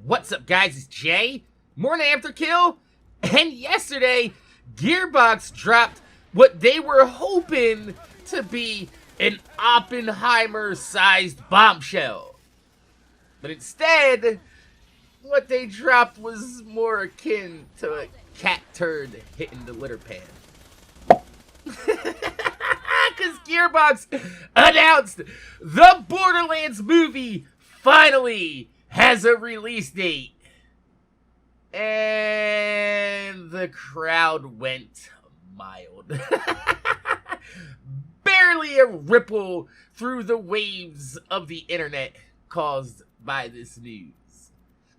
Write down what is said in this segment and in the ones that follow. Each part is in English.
What's up, guys? It's Jay, MorninAfterKill, and yesterday, Gearbox dropped what they were hoping to be an Oppenheimer-sized bombshell. But instead, what they dropped was more akin to a cat turd hitting the litter pan. Because Gearbox announced the Borderlands movie finally has a release date. And the crowd went mild. Barely a ripple through the waves of the internet caused by this news.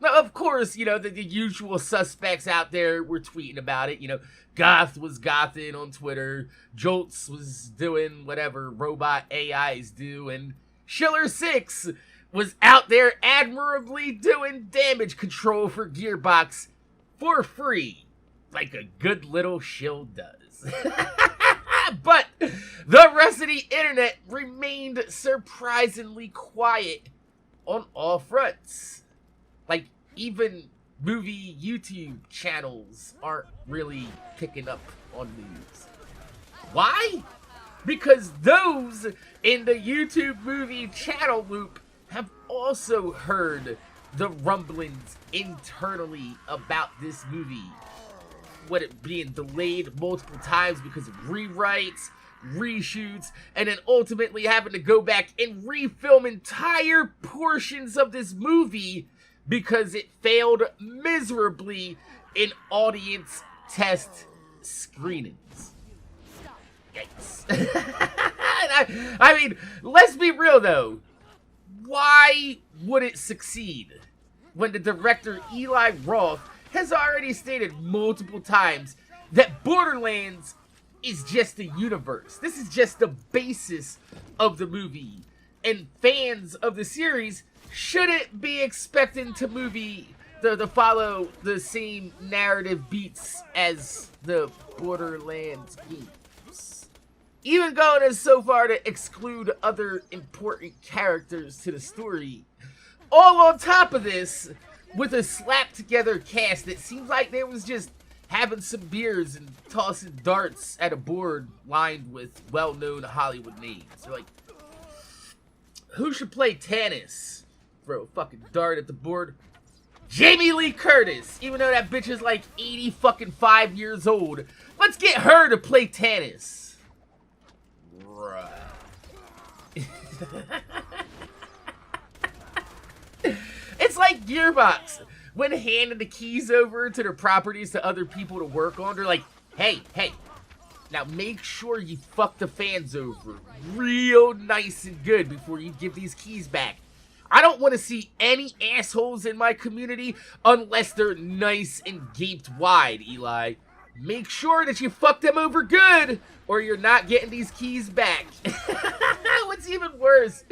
Now, of course, the usual suspects out there were tweeting about it. Goth was gothing on Twitter. Jolts was doing whatever robot AIs do. And Schiller6 was out there admirably doing damage control for Gearbox for free. Like a good little shill does. But the rest of the internet remained surprisingly quiet on all fronts. Like, even movie YouTube channels aren't really picking up on news. Why? Because those in the YouTube movie channel loop have also heard the rumblings internally about this movie. What it being delayed multiple times because of rewrites, reshoots, and then ultimately having to go back and refilm entire portions of this movie because it failed miserably in audience test screenings. Yikes. I mean, let's be real though. Why would it succeed when the director Eli Roth has already stated multiple times that Borderlands is just a universe? This is just the basis of the movie. And fans of the series shouldn't be expecting to follow the same narrative beats as the Borderlands games. Even going as so far to exclude other important characters to the story. All on top of this, with a slapped together cast that seems like they was just having some beers and tossing darts at a board lined with well-known Hollywood names. They're like, who should play Tannis? Throw a fucking dart at the board. Jamie Lee Curtis, even though that bitch is like 85 years old. Let's get her to play Tannis. Right. It's like Gearbox, when handing the keys over to their properties to other people to work on, they're like, hey, now make sure you fuck the fans over real nice and good before you give these keys back. I don't want to see any assholes in my community unless they're nice and gaped wide, Eli. Make sure that you fuck them over good, or you're not getting these keys back. What's even worse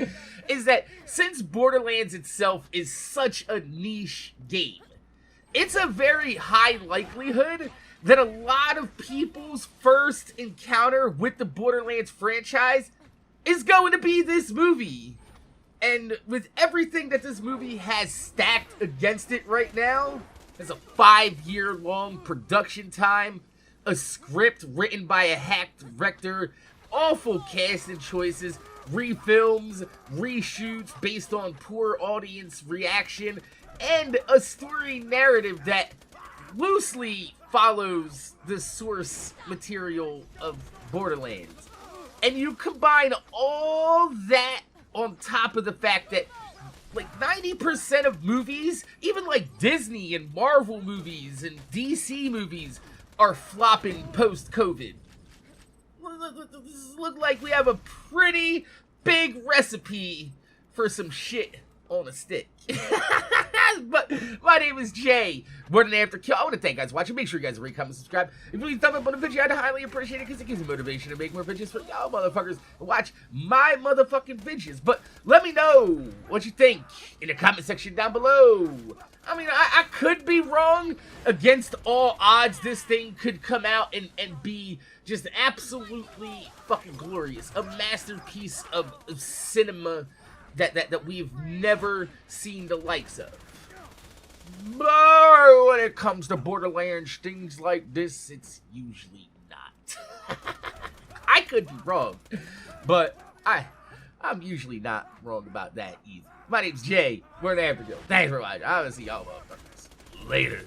is that since Borderlands itself is such a niche game, it's a very high likelihood that a lot of people's first encounter with the Borderlands franchise is going to be this movie. And with everything that this movie has stacked against it right now, there's a 5-year-long production time, a script written by a hacked director, awful casting choices, refilms, reshoots based on poor audience reaction, and a story narrative that loosely follows the source material of Borderlands. And you combine all that on top of the fact that like 90% of movies, even like Disney and Marvel movies and DC movies, are flopping post-COVID. Look like we have a pretty big recipe for some shit on a stick. But my name is Jay, MorninAfterKill. I want to thank you guys for watching. Make sure you guys rate, comment, subscribe. If you leave a thumb up on the video, I'd highly appreciate it because it gives me motivation to make more videos for y'all motherfuckers to watch my motherfucking videos. But let me know what you think in the comment section down below. I mean, I could be wrong. Against all odds, this thing could come out and be just absolutely fucking glorious. A masterpiece of cinema that we've never seen the likes of. it comes to Borderlands, things like this, it's usually not. I could be wrong, but I'm usually not wrong about that either. My name's Jay. MorninAfterKill. Thanks for watching. I will see y'all motherfuckers later.